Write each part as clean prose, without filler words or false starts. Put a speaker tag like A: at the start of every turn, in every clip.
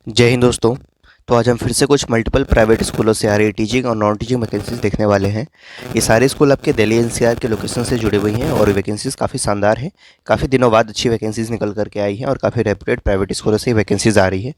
A: जय हिंद दोस्तों। तो आज हम फिर से कुछ मल्टीपल प्राइवेट स्कूलों से आ रही टीचिंग और नॉन टीचिंग वैकेंसीज देखने वाले हैं। ये सारे स्कूल आपके दिल्ली एनसीआर के लोकेशन से जुड़े हुए हैं और वैकेंसीज काफ़ी शानदार हैं। काफ़ी दिनों बाद अच्छी वैकेंसीज निकल करके आई हैं और काफ़ी रेप्यूटेड प्राइवेट स्कूलों से वैकेंसीज आ रही है,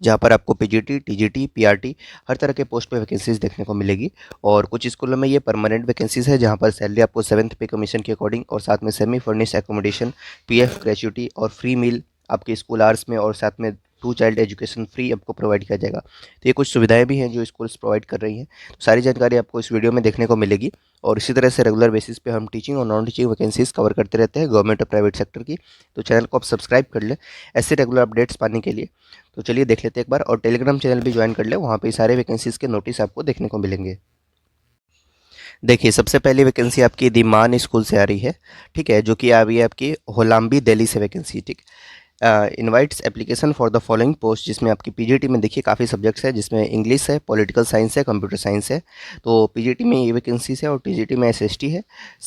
A: जहाँ पर आपको पीजीटी, टीजीटी, पीआरटी हर तरह के पोस्ट पे वैकेंसीज देखने को मिलेगी। और कुछ स्कूलों में ये परमानेंट वैकेंसीज है, जहाँ पर सैलरी आपको 7th पे कमीशन के अकॉर्डिंग और साथ में semi furnished accommodation, PF gratuity और फ्री मील आपके स्कूल आवर्स में और साथ में टू चाइल्ड एजुकेशन फ्री आपको प्रोवाइड किया जाएगा। तो ये कुछ सुविधाएं भी हैं जो स्कूल्स प्रोवाइड कर रही हैं। तो सारी जानकारी आपको इस वीडियो में देखने को मिलेगी और इसी तरह से रेगुलर बेसिस पे हम टीचिंग और नॉन टीचिंग वैकेंसीज कवर करते रहते हैं, गवर्नमेंट और प्राइवेट सेक्टर की। तो चैनल को आप सब्सक्राइब कर लें ऐसे रेगुलर अपडेट्स पाने के लिए। तो चलिए देख लेते हैं एक बार, और टेलीग्राम चैनल भी ज्वाइन कर लें, वहाँ पे सारे वैकेंसीज के नोटिस आपको देखने को मिलेंगे। देखिए, सबसे पहली वैकेंसी आपकी दी मान स्कूल से आ रही है, ठीक है, जो कि आ रही है आपकी होलाम्बी दिल्ली से वैकेंसी, ठीक। Invites application for the following post, जिसमें आपकी पीजीटी में देखिए काफ़ी सब्जेक्ट्स है, जिसमें इंग्लिश है, पॉलिटिकल साइंस है, कंप्यूटर साइंस है। तो पीजीटी में ये वैकेंसीज है और टीजीटी में एसएसटी है,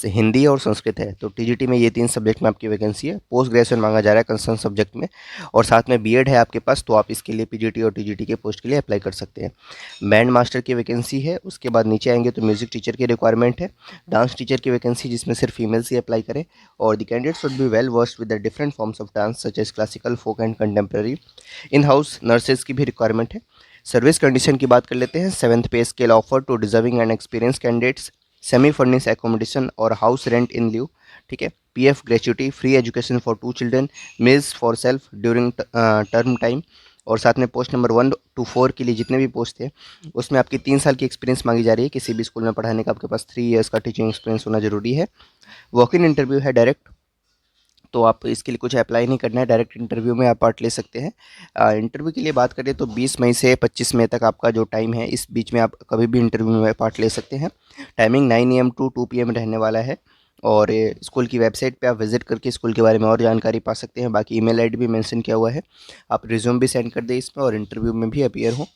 A: हिंदी और संस्कृत है। तो टीजीटी में ये 3 सब्जेक्ट में आपकी वैकेंसी है। पोस्ट ग्रेजुएशन मांगा जा रहा है कंसर्न सब्जेक्ट में, और साथ में बीएड है आपके पास, तो आप इसके लिए पीजीटी और टीजीटी के पोस्ट के लिए अप्लाई कर सकते हैं। बैंड मास्टर की वैकेंसी है। उसके बाद नीचे आएंगे तो म्यूजिक टीचर की रिक्वायरमेंट है, डांस टीचर की वैकेंसी जिसमें सिर्फ फीमेल्स ही अप्लाई करें, और the candidate should be well versed with the different forms of dance such as classical, folk and contemporary. In house nurses की भी रिक्वायरमेंट है। सर्विस कंडीशन की बात कर लेते हैं। 7th pay scale offer to deserving and experience candidates, semi furnish accommodation और house rent in lieu, ठीक है। PF gratuity, free education for 2 children, meals for self during term time. और साथ में पोस्ट नंबर 1 to 4 के लिए जितने भी पोस्ट थे, उसमें आपकी 3 साल की एक्सपीरियंस मांगी जा रही है। किसी भी स्कूल में पढ़ाने का आपके पास 3 ईयर्स का टीचिंग एक्सपीरियंस होना जरूरी है। वॉक इन इंटरव्यू है डायरेक्ट, तो आप इसके लिए कुछ अप्लाई नहीं करना है, डायरेक्ट इंटरव्यू में आप पार्ट ले सकते हैं। इंटरव्यू के लिए बात करें तो 20 मई से 25 मई तक आपका जो टाइम है, इस बीच में आप कभी भी इंटरव्यू में पार्ट ले सकते हैं। टाइमिंग 9 AM to 2 PM रहने वाला है। और स्कूल की वेबसाइट पे आप विजिट करके स्कूल के बारे में और जानकारी पा सकते हैं। बाकी ईमेल आईडी भी मेंशन किया हुआ है, आप रिज्यूम भी सेंड कर दें इसमें और इंटरव्यू में भी अपीयर हो।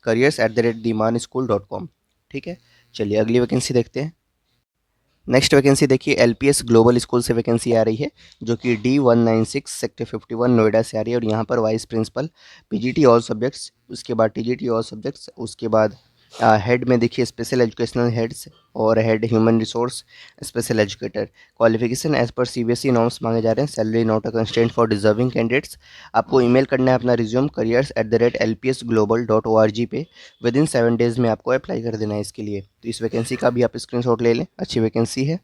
A: careers@dimanschool.com, ठीक है। चलिए अगली वैकेंसी देखते हैं। नेक्स्ट वैकेंसी देखिए, एलपीएस ग्लोबल स्कूल से वैकेंसी आ रही है, जो कि D196 सेक्टर 51 नोएडा से आ रही है। और यहाँ पर vice principal, PGT all subjects, उसके बाद टीजीटी ऑल सब्जेक्ट्स, उसके बाद हेड में देखिए स्पेशल एजुकेशनल हेड्स और head human resource special educator. Qualification as per CBSE norms मांगे जा रहे हैं। Salary not a constraint for deserving candidates. आपको ईमेल करना है अपना रिज्यूम careers@lpsglobal.org पे। विद इन 7 डेज़ में आपको अप्लाई कर देना है इसके लिए। तो इस वैकेंसी का भी आप स्क्रीनशॉट ले लें, अच्छी वैकेंसी है।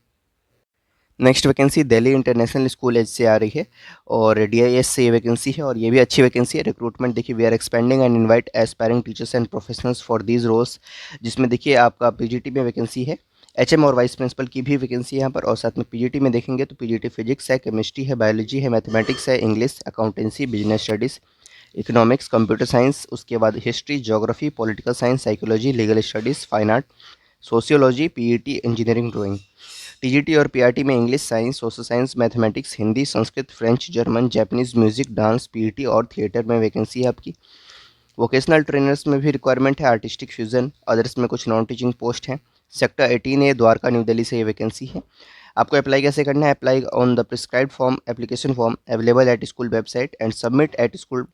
A: Next vacancy Delhi international school edge से आ रही है और डीआईएस से ये वैकेंसी है, और ये भी अच्छी वैकेंसी है। रिक्रूटमेंट देखिए, we are expanding and invite aspiring teachers and professionals for these roles, जिसमें देखिए आपका पीजीटी में वैकेंसी है, एचएम और वाइस प्रिंसिपल की भी वैकेंसी है यहाँ पर। और साथ में पीजीटी में देखेंगे तो पीजीटी फिजिक्स है, केमिस्ट्री है, बायोलॉजी है, मैथमेटिक्स है, English, accountancy, business studies, economics, computer science, उसके बाद history, geography, political science, psychology, legal studies, fine art, sociology, PET, engineering, drawing. TGT और पीआरटी में English, science, social science, mathematics, Hindi, Sanskrit, French, German, Japanese, music, dance, PET और theatre में vacancy है आपकी। Vocational trainers में भी रिक्वायरमेंट है, artistic fusion, others में कुछ नॉन टीचिंग पोस्ट हैं। Sector 18A Dwarka new Delhi से ये वैकेंसी है। आपको अप्लाई कैसे करना है? Apply on the prescribed form, application form available at school website and submit at school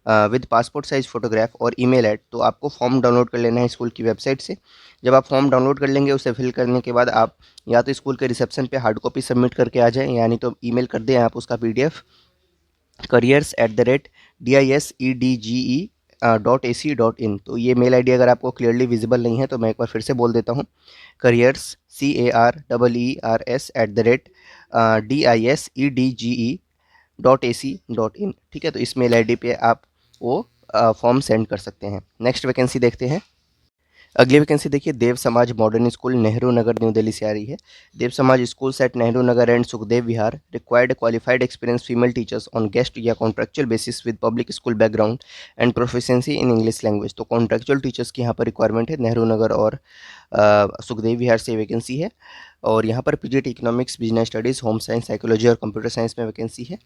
A: with passport size photograph और ईमेल ऐड। तो आपको फॉर्म डाउनलोड कर लेना है स्कूल की वेबसाइट से। जब आप फॉर्म डाउनलोड कर लेंगे, उसे फिल करने के बाद आप या तो स्कूल के रिसेप्शन पे हार्ड कॉपी सबमिट करके आ जाएं, यानी तो ईमेल कर दें आप उसका पीडीएफ careers@diedge.ac.in। तो ये मेल आईडी अगर आपको क्लियरली विजिबल नहीं है तो मैं एक बार फिर से बोल देता हूँ, careers careers@diedge.ac.in, ठीक है। तो इस मेल आईडी पे आप वो फॉर्म सेंड कर सकते हैं। नेक्स्ट वैकेंसी देखते हैं। अगली वैकेंसी देखिए, Dev Samaj modern school Nehru Nagar new Delhi से आ रही है। Dev Samaj schools at Nehru Nagar and Sukhdev Vihar required qualified experience female teachers on guest या contractual basis with public school background and proficiency in English language. तो कॉन्ट्रेक्चुअल टीचर्स की यहाँ पर रिक्वायरमेंट है, नेहरू नगर और सुखदेव विहार से वैकेंसी है। और यहाँ पर PGT economics, business studies, home science, psychology और कंप्यूटर साइंस में वैकेंसी है।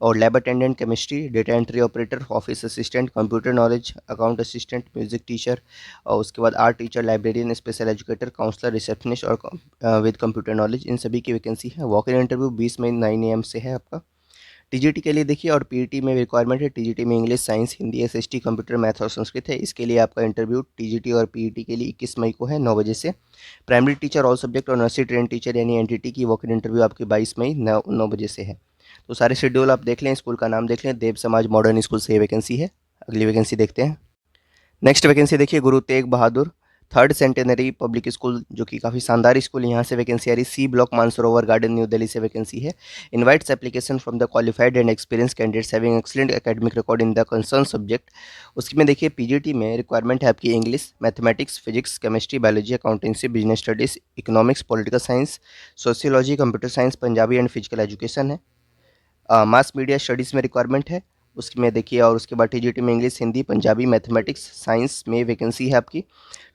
A: और lab attendant, chemistry, data entry operator, office assistant, computer knowledge, account assistant, music teacher, और उसके बाद art teacher, librarian, special educator, counsellor, receptionist और with computer knowledge, इन सभी की वैकेंसी है। वॉक इन इंटरव्यू 20 मई 9 AM से है आपका। टीजीटी के लिए देखिए और पीईटी में रिक्वायरमेंट है, टीजीटी में English, science, Hindi, SST, computer, math और संस्कृत है। इसके लिए आपका इंटरव्यू टीजीटी और पीईटी के लिए 21 मई को है 9 बजे से। प्राइमरी टीचर ऑल सब्जेक्ट और नर्सरी ट्रेन टीचर यानी एनटीटी की वॉक इन इंटरव्यू आपकी 22 मई 9 बजे से है। तो सारे शेड्यूल आप देख लें, स्कूल का नाम देख लें, देव समाज मॉडर्न स्कूल से ये वैकेंसी है। अगली वैकेंसी देखते हैं। नेक्स्ट वैकेंसी देखिए Guru Tegh Bahadur third centenary public school, जो कि काफ़ी शानदार स्कूल है। यहाँ से वैकेंसी आ रही, C block Mansarovar garden new Delhi से वैकेंसी है। Invites application from the qualified and experience candidates having excellent academic record in the concern subject. उसमें देखिए पीजीटी में रिक्वायरमेंट है आपकी English, mathematics, physics, chemistry, biology, accountancy, business studies, economics, political science, sociology, computer science, Punjabi and physical education है। Mass media studies में requirement है उसमें देखिए, और उसके बाद टीजीटी में English, Hindi, Punjabi, mathematics, science में वैकेंसी है आपकी।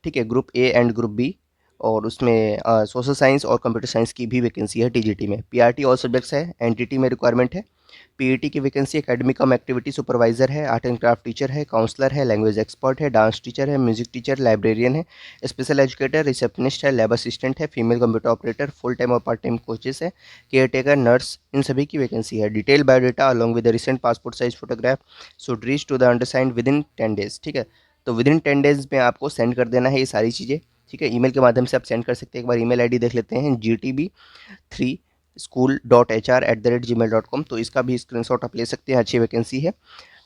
A: ठीक है, group A and group B, और उसमें सोशल साइंस और कंप्यूटर साइंस की भी वैकेंसी है टीजीटी में। पीआरटी ऑल सब्जेक्ट्स है, एनटीटी में रिक्वायरमेंट है। पीईटी की vacancy academic cum activity supervisor है, आर्ट एंड क्राफ्ट टीचर है, काउंसलर है, लैंग्वेज एक्सपर्ट है, डांस टीचर है, म्यूजिक टीचर, लाइब्रेरियन है, स्पेशल एजुकेटर, रिसेप्शनिस्ट है, लैब असिस्टेंट है, female computer operator, full time और पार्ट टाइम कोचेस है, केयर टेकर, नर्स, इन सभी की वैकेंसी है। Detail biodata along with recent passport size photograph should reach to the undersigned within 10 days. ठीक है, तो विद इन 10 डेज में आपको सेंड कर देना है ये सारी चीज़ें। ठीक है, ईमेल के माध्यम से आप सेंड कर सकते हैं। एक बार ईमेल आईडी देख लेते हैं, gtb3school.hr@gmail.com। तो इसका भी स्क्रीनशॉट आप ले सकते हैं, अच्छी वैकेंसी है।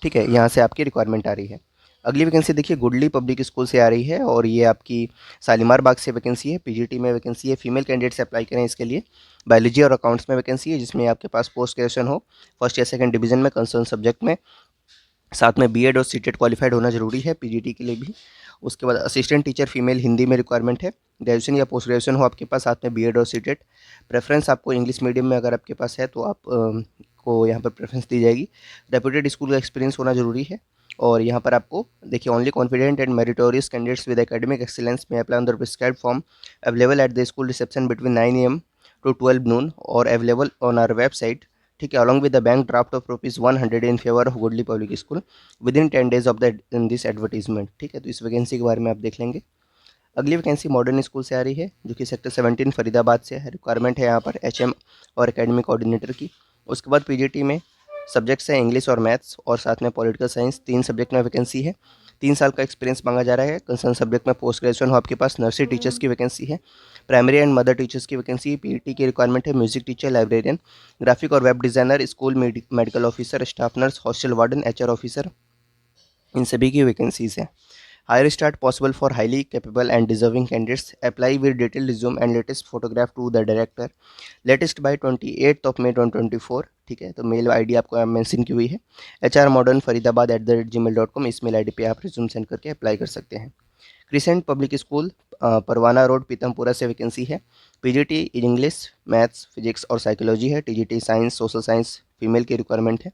A: ठीक है, यहाँ से आपकी रिक्वायरमेंट आ रही है। अगली वैकेंसी देखिए गुडली पब्लिक स्कूल से आ रही है, और ये आपकी शालीमार बाग से वैकेंसी है। पीजीटी में वैकेंसी है, फीमेल कैंडिडेट से अप्लाई करें इसके लिए। बायोलॉजी और अकाउंट्स में वैकेंसी है, जिसमें आपके पास पोस्ट ग्रेजुएशन हो फर्स्ट या सेकंड डिवीजन में कंसर्न सब्जेक्ट में, साथ में बीएड और सीटेट क्वालिफाइड होना जरूरी है पीजीटी के लिए भी। उसके बाद असिस्टेंट टीचर फीमेल हिंदी में रिक्वायरमेंट है, ग्रेजुएशन या पोस्ट ग्रेजुएशन हो आपके पास, साथ में बीएड और सीटेट। प्रेफरेंस आपको इंग्लिश मीडियम में अगर आपके पास है तो आप को यहाँ पर प्रेफरेंस दी जाएगी। रेप्यूटेड स्कूल का एक्सपीरियंस होना जरूरी है। और यहाँ पर आपको देखिए only confident and meritorious candidates with academic excellence may apply on the prescribed form available at the school reception between 9 AM to 12 noon और अवेलेबल ऑन आवर वेबसाइट। ठीक है, along with the bank draft of ₹100 in favour of Goodley public school within 10 days of the in this advertisement. ठीक है, तो इस vacancy के बारे में आप देख लेंगे। अगली वैकेंसी मॉडर्न स्कूल से आ रही है, जो कि सेक्टर 17 फरीदाबाद से है। रिक्वायरमेंट है यहाँ पर एचएम और एकेडमिक कोऑर्डिनेटर की। उसके बाद पीजीटी में सब्जेक्ट्स हैं इंग्लिश और मैथ्स, और साथ में पॉलिटिकल साइंस, 3 सब्जेक्ट में वैकेंसी है। 3 साल का एक्सपीरियंस मांगा जा रहा है। कंसर्न सब्जेक्ट में पोस्ट ग्रेजुएशन हो आपके पास। नर्सरी टीचर्स की वैकेंसी है, प्राइमरी एंड मदर टीचर्स की वैकेंसी। पीईटी की रिक्वायरमेंट है, म्यूजिक टीचर, लाइब्रेरियन, ग्राफिक और web designer, school medical officer, staff nurse, hostel warden, HR officer, इन सभी की वैकेंसीज हैं। Higher start possible for highly capable and deserving candidates. Apply with detail resume and latest photograph to the director latest by 28 मई 2024। ठीक है, तो mail ID आपको mention की हुई है, hrmodernfaridabad@gmail.com। इस मेल आईडी पे आप रिज्यूम सेंड करके अप्लाई कर सकते हैं। क्रिसेंट पब्लिक स्कूल परवाना रोड पीतमपुरा से वैकेंसी है। पीजीटी इंग्लिश, मैथ्स, फिजिक्स और साइकोलॉजी है। TGT science, social science, female की रिक्वायरमेंट है।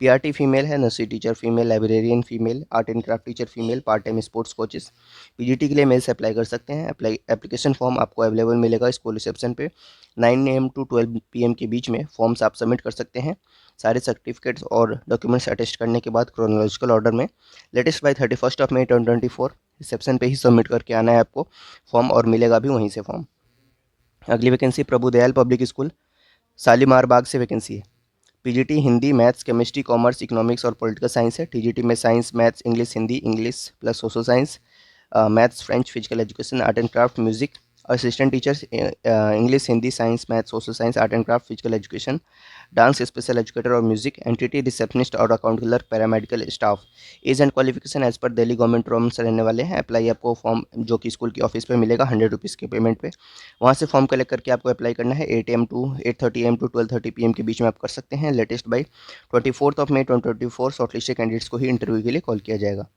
A: पीआरटी फीमेल है, nursery teacher female, librarian female, art and craft teacher female, part time sports coaches. PGT के लिए mail से अप्लाई कर सकते हैं। एप्लीकेशन फॉर्म आपको अवेलेबल मिलेगा स्कूल रिसेप्शन पे 9 AM to 12 PM के बीच में फॉर्म्स आप सबमिट कर सकते हैं। सारे सर्टिफिकेट्स और डॉक्यूमेंट्स अटेस्ट करने के बाद क्रोनोलॉजिकल ऑर्डर में लेटेस्ट बाय 31 मई 2024 रिसेप्शन पे ही सबमिट करके आना है आपको फॉर्म, और मिलेगा भी वहीं से फॉर्म। अगली vacancy Prabhudayal public school Shalimar Bagh से वैकेंसी है। PGT Hindi, maths, chemistry, commerce, economics और पॉलिटिकल साइंस है। टीजीटी में science, maths, English, Hindi, English plus social science, maths, French, physical education, art and craft, music. Assistant teachers English, Hindi, science, maths, social science, art and craft, physical education, dance, special educator और music. Entity receptionist और account clerk, paramedical staff. Age and qualification as per Delhi government norms रहने वाले हैं। Apply आपको form जो कि school की office पे मिलेगा ₹100 के पेमेंट पे। वहाँ से फॉर्म कलेक्ट करके आपको अप्लाई करना है। 8 AM to 8:30 AM to 12:30 PM के बीच में आप कर सकते हैं। लेटेस्ट बाई 24 मई 2024 शॉर्टलिस्टेड कैंडिडेट्स को ही इंटरव्यू के लिए कॉल किया जाएगा।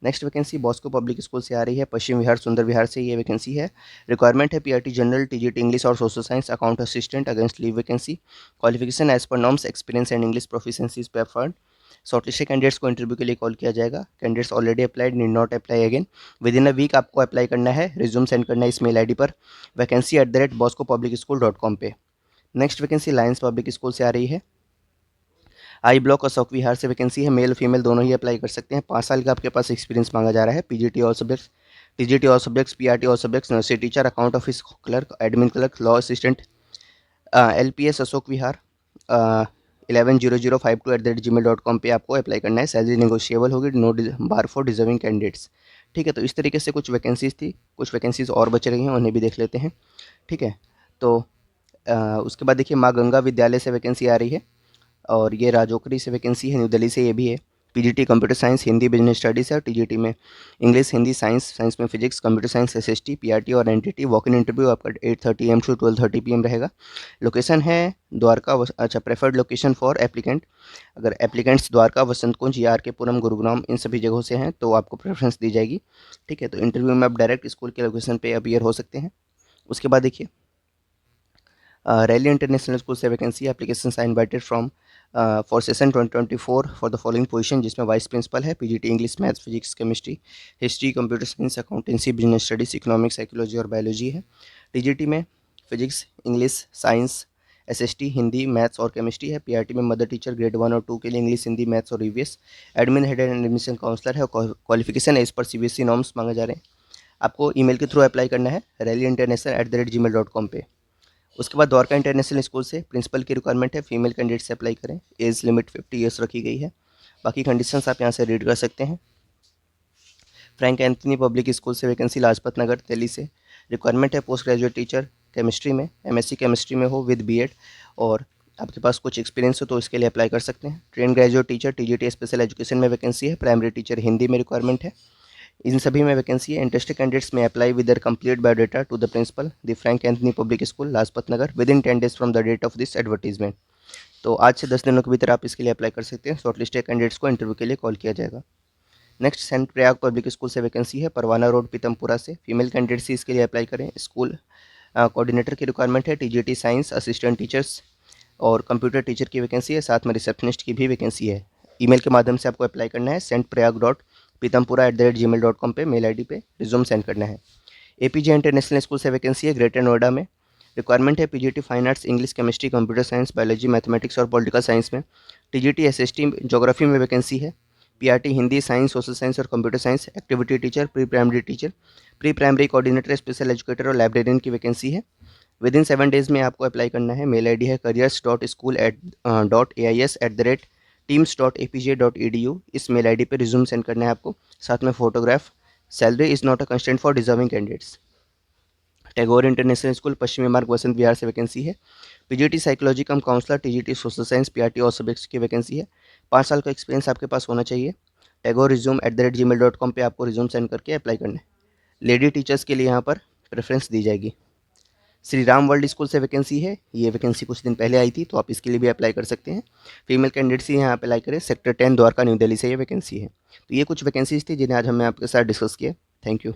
A: Next vacancy Bosco public school से आ रही है, पश्चिम विहार सुंदर विहार से ये वैकेंसी है। रिक्वायरमेंट है पीआरटी जनरल, टीजीटी इंग्लिश और social science, account assistant against leave vacancy. Qualification as per norms, experience and English proficiency is preferred. Shortlisted candidates को इंटरव्यू के लिए कॉल किया जाएगा। Candidates already applied need not apply again. Within a week आपको apply करना है, resume send करना है इस मेल आईडी पर vacancy@boscopublicschool.com पे। Next vacancy Lions public school से आ रही है। आई ब्लॉक अशोक विहार से वैकेंसी है। मेल फीमेल दोनों ही अप्लाई कर सकते हैं। 5 साल का आपके पास एक्सपीरियंस मांगा जा रहा है। PGT all subjects, TGT all subjects, PRT all subjects, nursery teacher, account office clerk, admin clerk, law assistant. LPS Ashok Vihar 110052@gmail.com पे आपको अप्लाई करना है। सैलरी नेगोशिएबल होगी, no bar for deserving candidates. ठीक है, तो इस तरीके से कुछ वैकेंसीज़ थी, कुछ वैकेंसीज़ और बच रही हैं, उन्हें भी देख लेते हैं। ठीक है, तो उसके बाद देखिए माँ गंगा विद्यालय से वैकेंसी आ रही है, और ये राजौकरी से वैकेंसी है, न्यू दिल्ली से ये भी है। PGT computer science, Hindi business studies है, और टीजीटी में इंग्लिश, हिंदी, साइंस, साइंस में physics, computer science, SST, PRT और एनटीटी। वॉक इन इंटरव्यू आपका 8:30 AM टू 12:30 PM रहेगा। लोकेशन है द्वारका, अच्छा, प्रेफर्ड लोकेशन फॉर एप्लीकेंट, अगर एप्लीकेंट्स द्वारका, वसंत कुंज या आर के पुरम, गुरुग्राम, इन सभी जगहों से हैं तो आपको प्रेफरेंस दी जाएगी। ठीक है, तो इंटरव्यू में आप डायरेक्ट स्कूल के लोकेशन पे अपीयर हो सकते हैं। उसके बाद देखिए रैली इंटरनेशनल स्कूल से vacancy, application are invited from for session 2024 for the following position, जिसमें वाइस प्रिंसिपल है, PGT English, maths, physics, chemistry, history, computer science, accountancy, business studies, economics, psychology और बायोलॉजी है। टीजीटी में physics, English, science, SST, Hindi, maths और chemistry है। PRT में mother teacher grade 1 और 2 के लिए इंग्लिश, हिंदी, मैथ्स और EVS. Admin, head and admission counsellor है। Qualification as per CBSE norms मांगे जा रहे हैं। आपको ईमेल के थ्रू अप्लाई करना है rallyinternational@gmail.com पे। उसके बाद द्वारका इंटरनेशनल स्कूल से प्रिंसिपल की रिक्वायरमेंट है, फीमेल कैंडिडेट से अप्लाई करें। एज लिमिट 50 ईयर्स रखी गई है। बाकी कंडीशंस आप यहाँ से रीड कर सकते हैं। फ्रैंक एंथनी पब्लिक स्कूल से वैकेंसी, लाजपत नगर, दिल्ली से। रिक्वायरमेंट है पोस्ट ग्रेजुएट टीचर केमिस्ट्री में, एमएससी केमिस्ट्री में हो विद बीएड, और आपके पास कुछ एक्सपीरियंस हो तो इसके लिए अप्लाई कर सकते हैं। Train graduate teacher TGT special education में वैकेंसी है। प्राइमरी टीचर हिंदी में रिक्वायरमेंट है। इन सभी में वैकेंसी है। Interested candidates may apply with their complete biodata to the principal the Frank Anthony public school, Lajpat Nagar, within 10 days from the date of this advertisement. तो आज से 10 दिनों के भीतर आप इसके लिए अप्लाई कर सकते हैं। शॉर्टलिस्टेड कैंडिडेट्स को इंटरव्यू के लिए कॉल किया जाएगा। Next saint Prayag public school से वैकेंसी है, परवाना रोड, पीतमपुरा से। फीमेल कैंडिडेट्स इसके लिए अप्लाई करें। स्कूल कोऑर्डिनेटर की रिक्वायरमेंट है, टीजीटी साइंस, असिस्टेंट टीचर्स और कंप्यूटर टीचर की वैकेंसी है, साथ में रिसेप्शनिस्ट की भी वैकेंसी है। ईमेल के माध्यम से आपको अप्लाई करना है। centprayag.pithampura@gmail.com पे मेल आईडी पे रिज्यूम सेंड करना है। एपीजे इंटरनेशनल स्कूल से वैकेंसी है, ग्रेटर नोएडा में। रिक्वायरमेंट है PGT fine arts, English, chemistry, computer science, biology, mathematics और पॉलिटिकल साइंस में। टीजीटी एसएसटी ज्योग्राफी में वैकेंसी है। PRT Hindi, science, social science और computer science. Activity teacher, pre primary coordinator, special educator और librarian की vacancy है। Within 7 days में आपको अप्लाई करना है। मेल आईडी है careers.school@ais@teams.apj.edu। इस मेल आईडी पे रिज्यूम सेंड करना है आपको, साथ में photograph. Salary is not a constraint for deserving candidates. Tagore international school, Paschimi Marg, Vasant Vihar से वैकेंसी है। PGT psychology cum counsellor, TGT social science, PRT और सब्जेक्ट्स की वैकेंसी है। 5 साल का एक्सपीरियंस आपके पास होना चाहिए। टैगोर resume@gmail.com पे आपको रिज्यूम सेंड करके अप्लाई करना है। लेडी टीचर्स के लिए यहाँ पर प्रेफरेंस दी जाएगी। श्री राम वर्ल्ड स्कूल से वैकेंसी है, ये वैकेंसी कुछ दिन पहले आई थी तो आप इसके लिए भी अप्लाई कर सकते हैं। फीमेल कैंडिडेट्स ही यहाँ अप्लाई करें। सेक्टर 10 द्वारका, न्यू दिल्ली से ये वैकेंसी है। तो ये कुछ वैकेंसीज थी जिन्हें आज हमने आपके साथ डिस्कस किया। Thank you.